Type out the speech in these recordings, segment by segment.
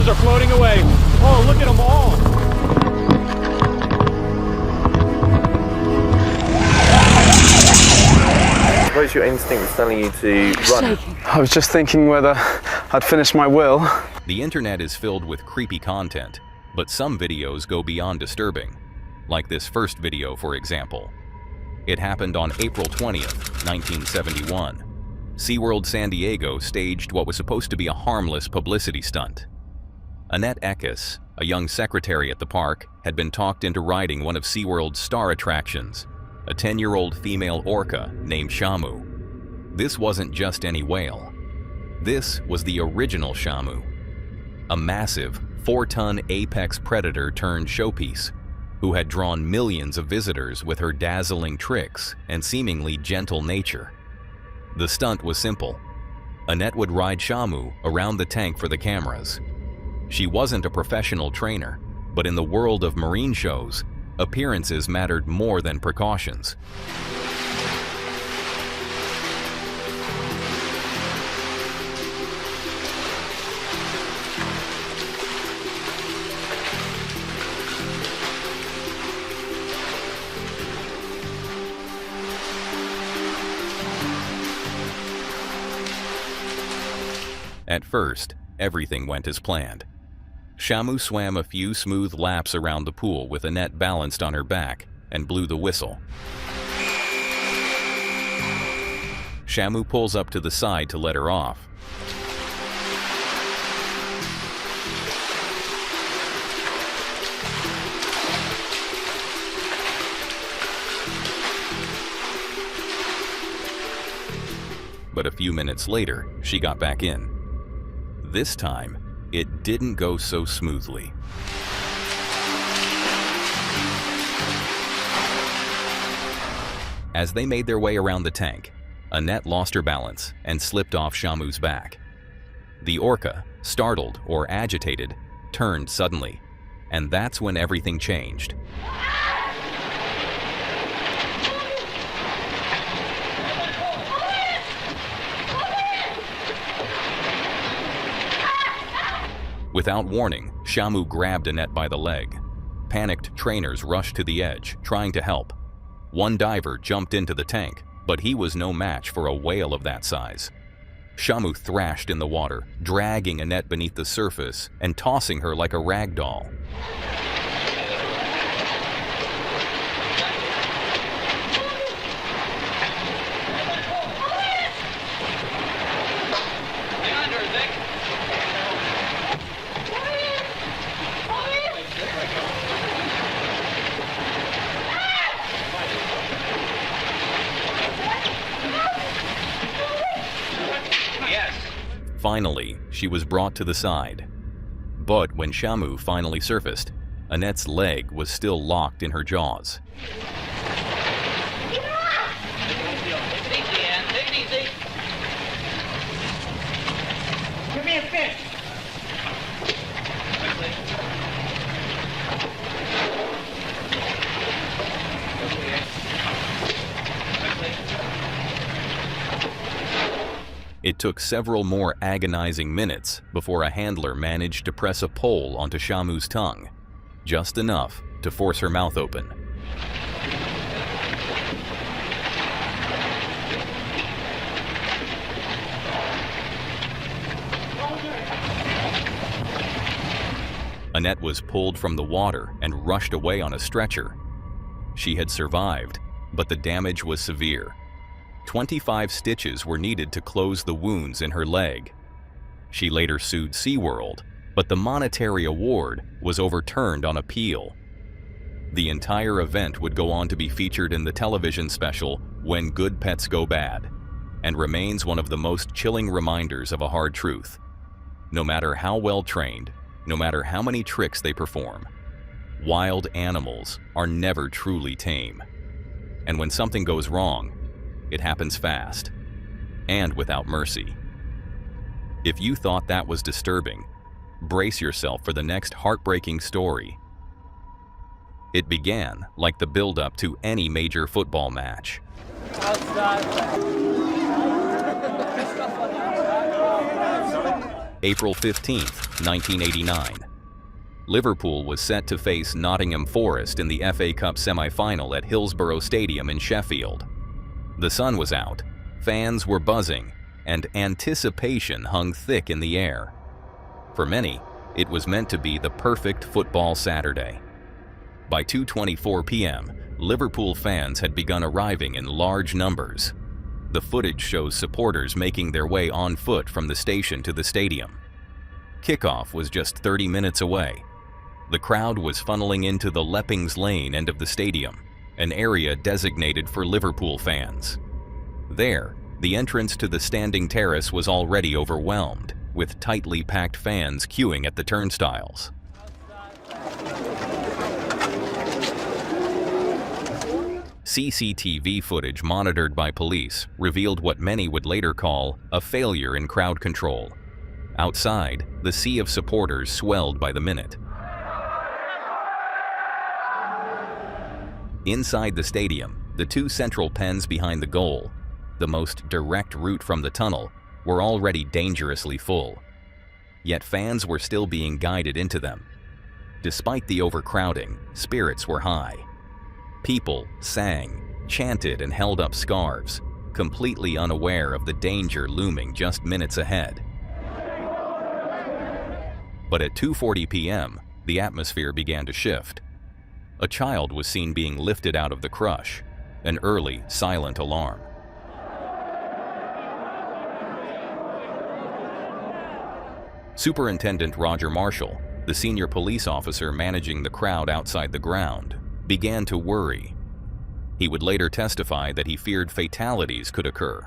corpses are floating away. Oh, look at them all. I suppose your instinct was telling you to run. I was just thinking whether I'd finished my will. The internet is filled with creepy content, but some videos go beyond disturbing, like this first video, for example. It happened on April 20th, 1971. SeaWorld San Diego staged what was supposed to be a harmless publicity stunt. Annette Eckes, a young secretary at the park, had been talked into riding one of SeaWorld's star attractions, a 10-year-old female orca named Shamu. This wasn't just any whale. This was the original Shamu, a massive 4-ton apex predator turned showpiece who had drawn millions of visitors with her dazzling tricks and seemingly gentle nature. The stunt was simple. Annette would ride Shamu around the tank for the cameras. She wasn't a professional trainer, but in the world of marine shows, appearances mattered more than precautions. At first, everything went as planned. Shamu swam a few smooth laps around the pool with Annette balanced on her back and blew the whistle. Shamu pulls up to the side to let her off. But a few minutes later, she got back in. This time, it didn't go so smoothly. As they made their way around the tank, Annette lost her balance and slipped off Shamu's back. The orca, startled or agitated, turned suddenly, and that's when everything changed. Without warning, Shamu grabbed Annette by the leg. Panicked trainers rushed to the edge, trying to help. One diver jumped into the tank, but he was no match for a whale of that size. Shamu thrashed in the water, dragging Annette beneath the surface and tossing her like a rag doll. Finally, she was brought to the side. But when Shamu finally surfaced, Annette's leg was still locked in her jaws. Give me a fish. It took several more agonizing minutes before a handler managed to press a pole onto Shamu's tongue, just enough to force her mouth open. Annette was pulled from the water and rushed away on a stretcher. She had survived, but the damage was severe. 25 stitches were needed to close the wounds in her leg. She later sued SeaWorld, but the monetary award was overturned on appeal. The entire event would go on to be featured in the television special When Good Pets Go Bad, and remains one of the most chilling reminders of a hard truth. No matter how well trained, no matter how many tricks they perform, wild animals are never truly tame. And when something goes wrong, it happens fast, and without mercy. If you thought that was disturbing, brace yourself for the next heartbreaking story. It began like the build-up to any major football match. April 15, 1989. Liverpool was set to face Nottingham Forest in the FA Cup semi-final at Hillsborough Stadium in Sheffield. The sun was out, fans were buzzing, and anticipation hung thick in the air. For many, it was meant to be the perfect football Saturday. By 2:24 p.m., Liverpool fans had begun arriving in large numbers. The footage shows supporters making their way on foot from the station to the stadium. Kickoff was just 30 minutes away. The crowd was funneling into the Leppings Lane end of the stadium, an area designated for Liverpool fans. There, the entrance to the standing terrace was already overwhelmed, with tightly packed fans queuing at the turnstiles. CCTV footage monitored by police revealed what many would later call a failure in crowd control. Outside, the sea of supporters swelled by the minute. Inside the stadium, the two central pens behind the goal, the most direct route from the tunnel, were already dangerously full. Yet fans were still being guided into them. Despite the overcrowding, spirits were high. People sang, chanted, and held up scarves, completely unaware of the danger looming just minutes ahead. But at 2:40 p.m., the atmosphere began to shift. A child was seen being lifted out of the crush, an early, silent alarm. Superintendent Roger Marshall, the senior police officer managing the crowd outside the ground, began to worry. He would later testify that he feared fatalities could occur.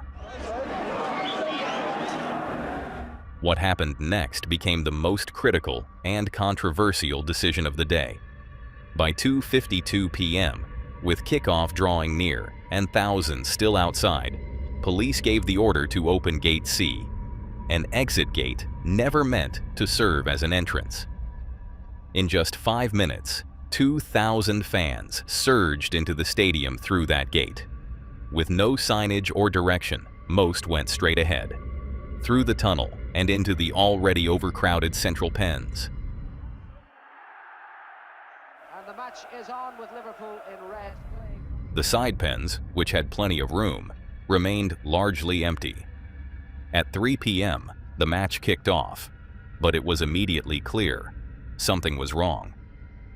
What happened next became the most critical and controversial decision of the day. By 2:52 p.m., with kickoff drawing near and thousands still outside, police gave the order to open Gate C, an exit gate never meant to serve as an entrance. In just 5 minutes, 2,000 fans surged into the stadium through that gate. With no signage or direction, most went straight ahead, through the tunnel and into the already overcrowded central pens. And the match is on with Liverpool in red. The side pens, which had plenty of room, remained largely empty. At 3 p.m., the match kicked off, but it was immediately clear something was wrong.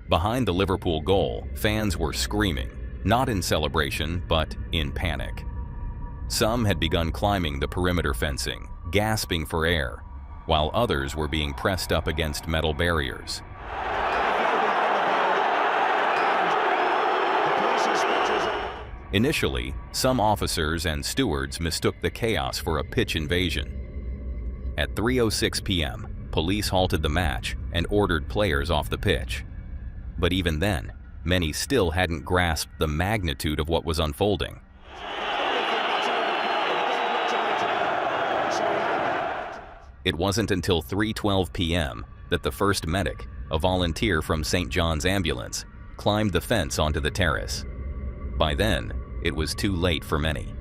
Behind the Liverpool goal, fans were screaming, not in celebration, but in panic. Some had begun climbing the perimeter fencing, gasping for air, while others were being pressed up against metal barriers. Initially, some officers and stewards mistook the chaos for a pitch invasion. At 3:06 p.m., police halted the match and ordered players off the pitch. But even then, many still hadn't grasped the magnitude of what was unfolding. It wasn't until 3:12 p.m. that the first medic, a volunteer from St. John's Ambulance, climbed the fence onto the terrace. By then, it was too late for many.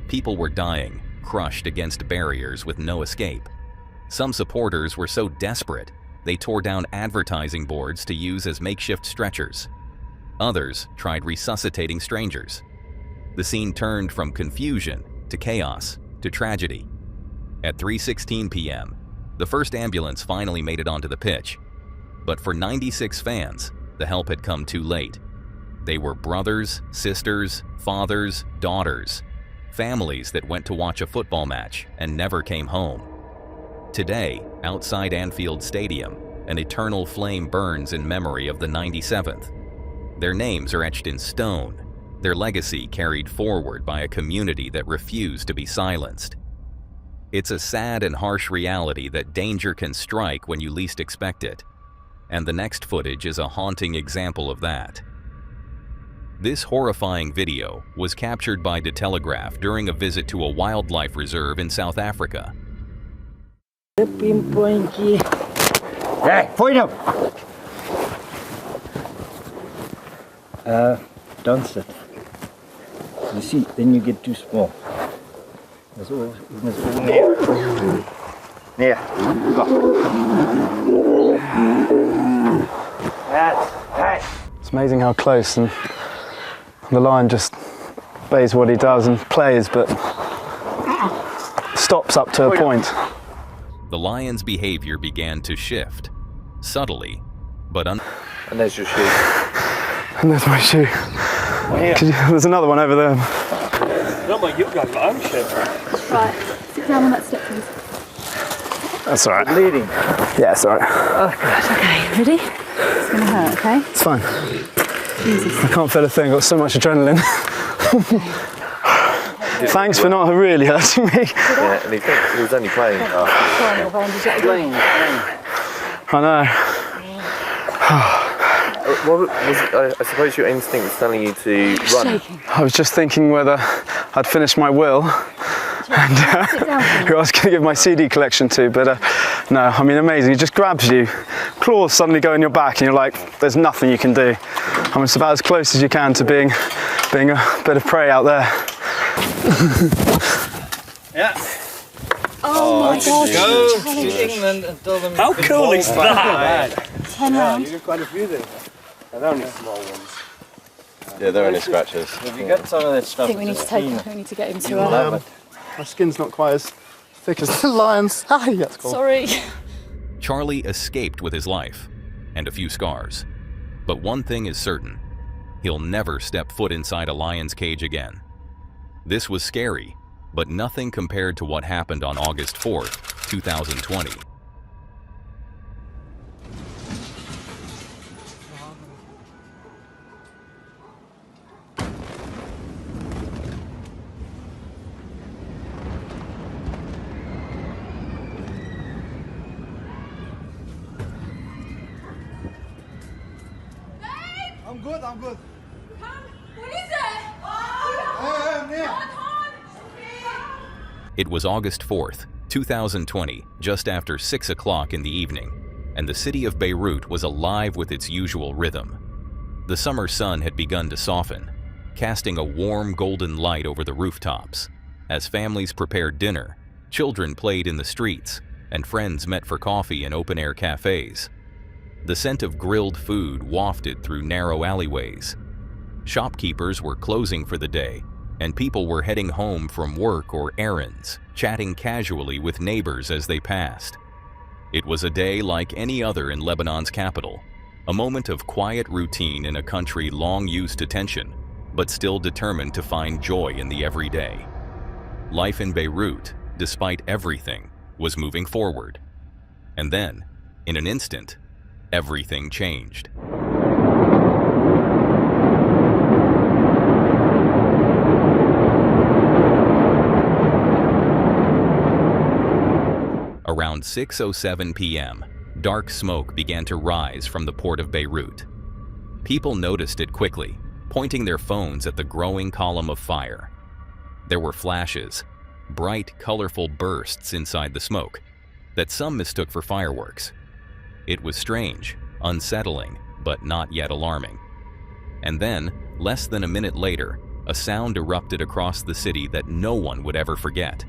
People were dying, crushed against barriers with no escape. Some supporters were so desperate, they tore down advertising boards to use as makeshift stretchers. Others tried resuscitating strangers. The scene turned from confusion to chaos to tragedy. At 3:16 p.m., the first ambulance finally made it onto the pitch. But for 96 fans, the help had come too late. They were brothers, sisters, fathers, daughters, families that went to watch a football match and never came home. Today, outside Anfield Stadium, an eternal flame burns in memory of the 97th. Their names are etched in stone, their legacy carried forward by a community that refused to be silenced. It's a sad and harsh reality that danger can strike when you least expect it, and the next footage is a haunting example of that. This horrifying video was captured by The Telegraph during a visit to a wildlife reserve in South Africa. Hey, foi nou. Don't sit. You see, then you get too small. That's all. Near. It's amazing how close, and the lion just obeys what he does and plays, but stops up to a point. The lion's behavior began to shift, subtly, but And there's your shoe. And there's my shoe. There's another one over there. Not like you've got long shit. Right, sit down on that step, please. That's all right. Bleeding. Yeah, it's all right. Okay, ready? It's going to hurt, okay? It's fine. Jesus. I can't feel a thing. I've got so much adrenaline. Thanks for not really hurting me. Yeah, and he was only playing. I know. What was I suppose your instinct was telling you to run. I was just thinking whether I'd finished my will and who I was going to give my CD collection to, but no, I mean, amazing. He just grabs you, claws suddenly go in your back, and you're like, there's nothing you can do. I mean, it's about as close as you can to being a bit of prey out there. Yeah. Oh my God. Go to England and tell them. How cool is that? Turn around. You got quite a few there. They're only small ones. Yeah, they're only scratches. Have you got some of that I stuff? think we need to take him. We need to get him to My skin's not quite as thick as the lion's. That's cool. Sorry. Charlie escaped with his life and a few scars. But one thing is certain, he'll never step foot inside a lion's cage again. This was scary, but nothing compared to what happened on August 4th, 2020. I'm good. What is it? It was August 4th, 2020, just after 6 o'clock in the evening, and the city of Beirut was alive with its usual rhythm. The summer sun had begun to soften, casting a warm golden light over the rooftops. As families prepared dinner, children played in the streets, and friends met for coffee in open-air cafes. The scent of grilled food wafted through narrow alleyways. Shopkeepers were closing for the day, and people were heading home from work or errands, chatting casually with neighbors as they passed. It was a day like any other in Lebanon's capital, a moment of quiet routine in a country long used to tension, but still determined to find joy in the everyday. Life in Beirut, despite everything, was moving forward. And then, in an instant, everything changed. Around 6:07 p.m., dark smoke began to rise from the port of Beirut. People noticed it quickly, pointing their phones at the growing column of fire. There were flashes, bright, colorful bursts inside the smoke that some mistook for fireworks. It was strange, unsettling, but not yet alarming. And then, less than a minute later, a sound erupted across the city that no one would ever forget.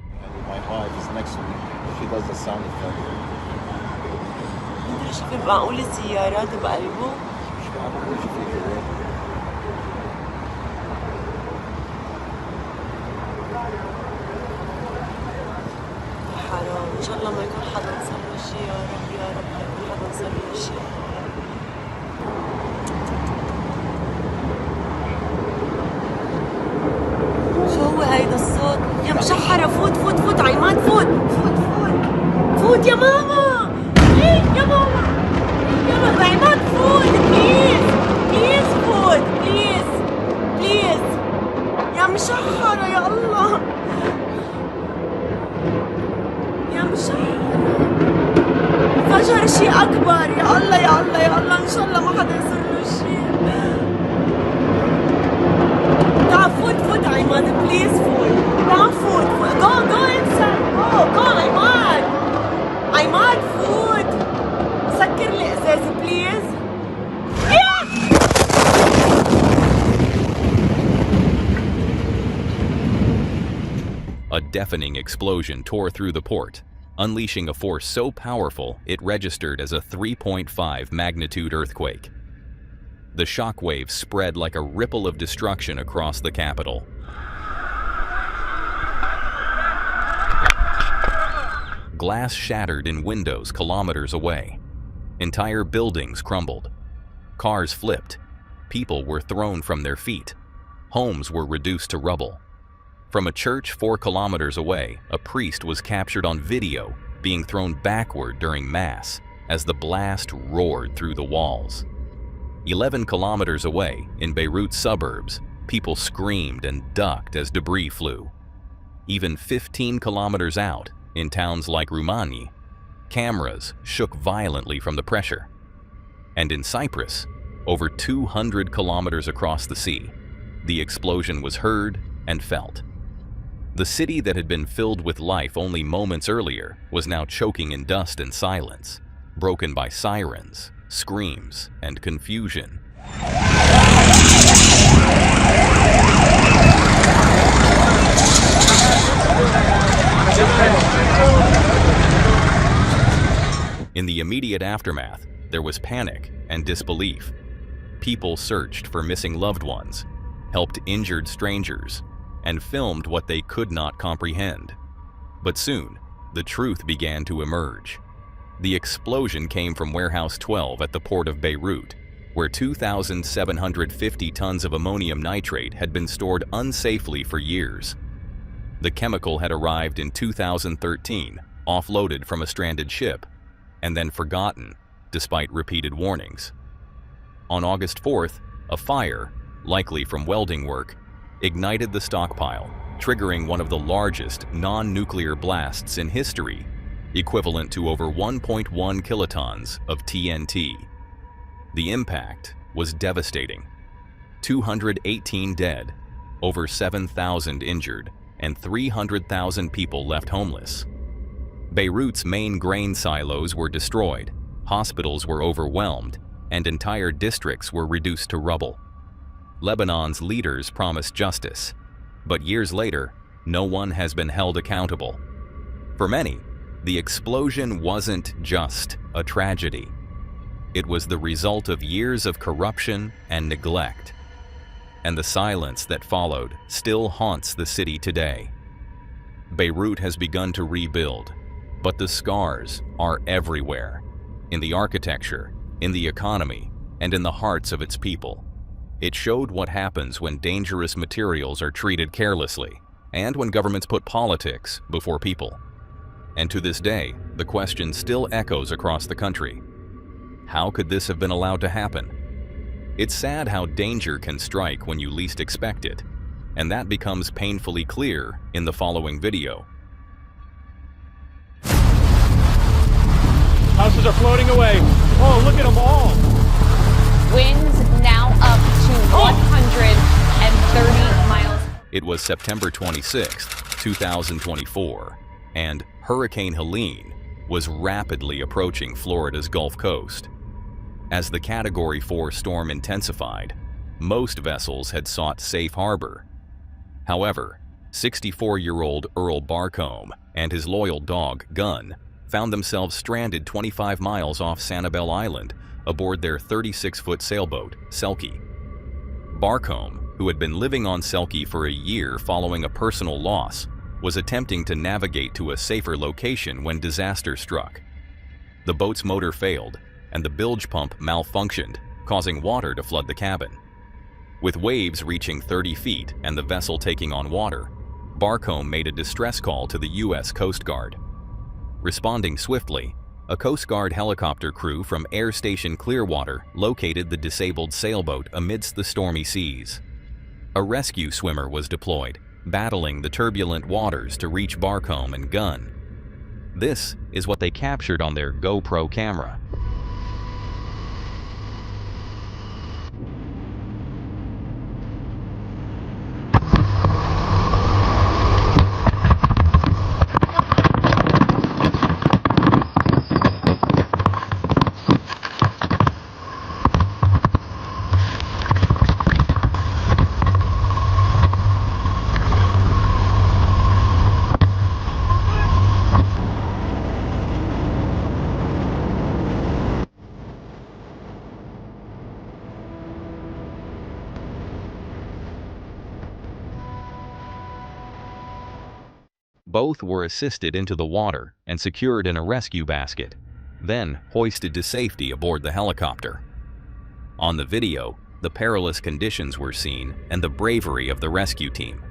My wife is next to me. She does the sound effect. حرام ان شاء الله ما يكون حدا صار له شيء يا رب يا رب ما يكون حدا صار له شيء شو هو هيدا الصوت يا مشحرة فوت فوت فوت عماد فوت فوت فوت فوت يا ماما إيه يا ماما يا ماما عماد فوت بليز بليز فوت بليز بليز يا مشحرة يا الله فجر شيء أكبر يا الله يا الله يا الله إن شاء الله ما حدا يصير له شيء تعال فوت فوت عماد بليز فوت تعال فوت جو انسان جو عماد عماد فوت سكر لي إزازة بليز A deafening explosion tore through the port, unleashing a force so powerful it registered as a 3.5 magnitude earthquake. The shockwaves spread like a ripple of destruction across the capital. Glass shattered in windows kilometers away. Entire buildings crumbled. Cars flipped. People were thrown from their feet. Homes were reduced to rubble. From a church 4 kilometers away, a priest was captured on video being thrown backward during Mass as the blast roared through the walls. 11 kilometers away, in Beirut suburbs, people screamed and ducked as debris flew. Even 15 kilometers out, in towns like Rumani, cameras shook violently from the pressure. And in Cyprus, over 200 kilometers across the sea, the explosion was heard and felt. The city that had been filled with life only moments earlier was now choking in dust and silence, broken by sirens, screams, and confusion. In the immediate aftermath, there was panic and disbelief. People searched for missing loved ones, helped injured strangers, and filmed what they could not comprehend. But soon, the truth began to emerge. The explosion came from Warehouse 12 at the port of Beirut, where 2,750 tons of ammonium nitrate had been stored unsafely for years. The chemical had arrived in 2013, offloaded from a stranded ship, and then forgotten, despite repeated warnings. On August 4th, a fire, likely from welding work, ignited the stockpile, triggering one of the largest non-nuclear blasts in history, equivalent to over 1.1 kilotons of TNT. The impact was devastating. 218 dead, over 7,000 injured, and 300,000 people left homeless. Beirut's main grain silos were destroyed, hospitals were overwhelmed, and entire districts were reduced to rubble. Lebanon's leaders promised justice, but years later, no one has been held accountable. For many, the explosion wasn't just a tragedy. It was the result of years of corruption and neglect. And the silence that followed still haunts the city today. Beirut has begun to rebuild, but the scars are everywhere, in the architecture, in the economy, and in the hearts of its people. It showed what happens when dangerous materials are treated carelessly, and when governments put politics before people. And to this day, the question still echoes across the country. How could this have been allowed to happen? It's sad how danger can strike when you least expect it, and that becomes painfully clear in the following video. Houses are floating away. Oh, look at them all. Winds now up to 130 miles. It was September 26, 2024, and Hurricane Helen was rapidly approaching Florida's Gulf Coast. As the Category 4 storm intensified, most vessels had sought safe harbor. However, 64-year-old Earl Barcombe and his loyal dog, Gun, found themselves stranded 25 miles off Sanibel Island aboard their 36-foot sailboat, Selkie. Barcombe, who had been living on Selkie for a year following a personal loss, was attempting to navigate to a safer location when disaster struck. The boat's motor failed, and the bilge pump malfunctioned, causing water to flood the cabin. With waves reaching 30 feet and the vessel taking on water, Barcombe made a distress call to the U.S. Coast Guard. Responding swiftly, a Coast Guard helicopter crew from Air Station Clearwater located the disabled sailboat amidst the stormy seas. A rescue swimmer was deployed, battling the turbulent waters to reach Barcombe and Gun. This is what they captured on their GoPro camera. Both were assisted into the water and secured in a rescue basket, then hoisted to safety aboard the helicopter. On the video, the perilous conditions were seen and the bravery of the rescue team.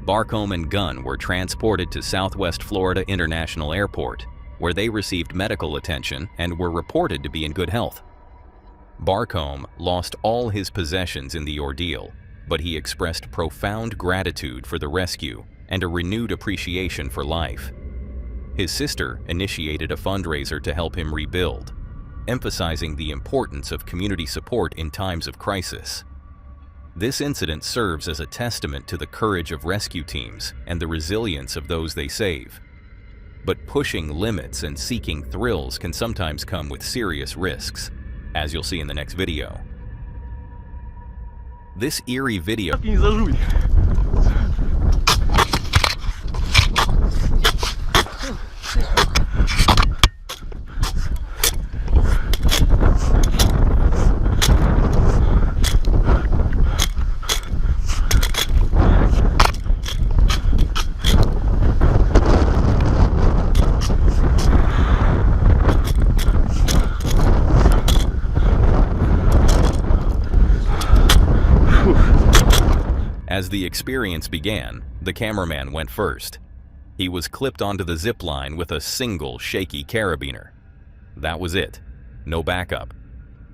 Barcombe and Gunn were transported to Southwest Florida International Airport, where they received medical attention and were reported to be in good health. Barcombe lost all his possessions in the ordeal, but he expressed profound gratitude for the rescue and a renewed appreciation for life. His sister initiated a fundraiser to help him rebuild, emphasizing the importance of community support in times of crisis. This incident serves as a testament to the courage of rescue teams and the resilience of those they save. But pushing limits and seeking thrills can sometimes come with serious risks, as you'll see in the next video. This eerie video As the experience began, the cameraman went first. He was clipped onto the zip line with a single shaky carabiner. That was it. No backup.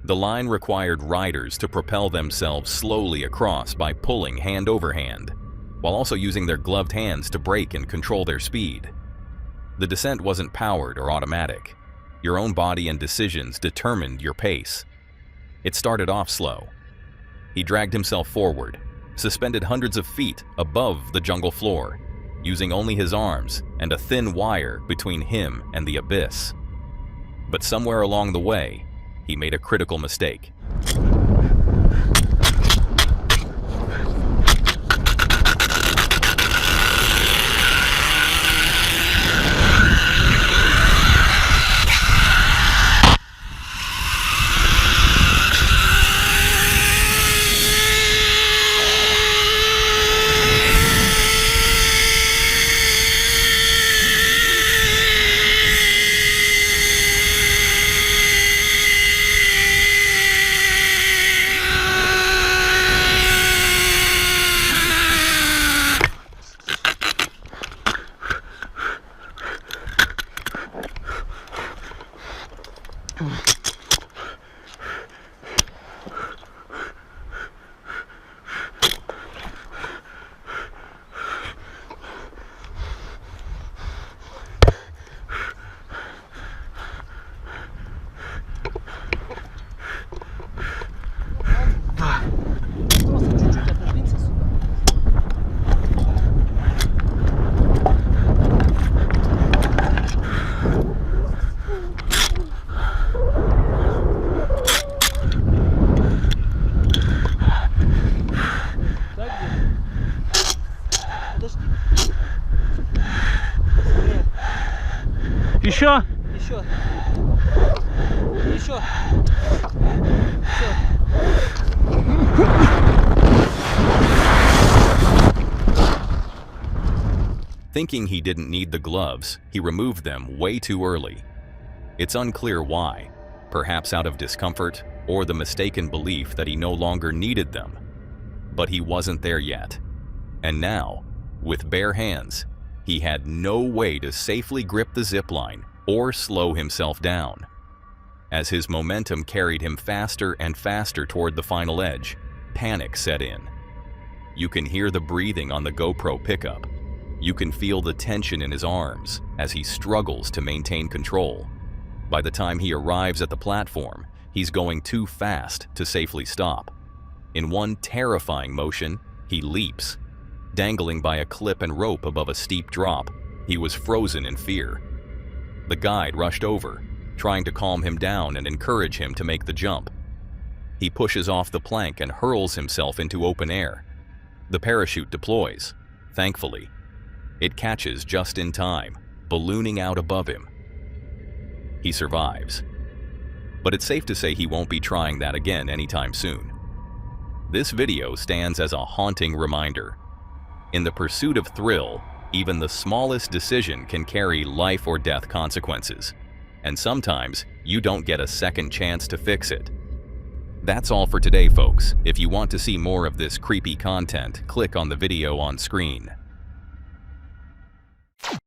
The line required riders to propel themselves slowly across by pulling hand over hand, while also using their gloved hands to brake and control their speed. The descent wasn't powered or automatic. Your own body and decisions determined your pace. It started off slow. He dragged himself forward, suspended hundreds of feet above the jungle floor, using only his arms and a thin wire between him and the abyss. But somewhere along the way, he made a critical mistake. Еще? Еще. Еще. Thinking he didn't need the gloves, he removed them way too early. It's unclear why, perhaps out of discomfort or the mistaken belief that he no longer needed them. But he wasn't there yet. And now, with bare hands, he had no way to safely grip the zipline or slow himself down. As his momentum carried him faster and faster toward the final edge, panic set in. You can hear the breathing on the GoPro pickup. You can feel the tension in his arms as he struggles to maintain control. By the time he arrives at the platform, he's going too fast to safely stop. In one terrifying motion, he leaps. Dangling by a clip and rope above a steep drop, he was frozen in fear. The guide rushed over, trying to calm him down and encourage him to make the jump. He pushes off the plank and hurls himself into open air. The parachute deploys, thankfully. It catches just in time, ballooning out above him. He survives. But it's safe to say he won't be trying that again anytime soon. This video stands as a haunting reminder. In the pursuit of thrill, Even the smallest decision can carry life or death consequences, and sometimes you don't get a second chance to fix it. That's all for today, folks. If you want to see more of this creepy content, click on the video on screen.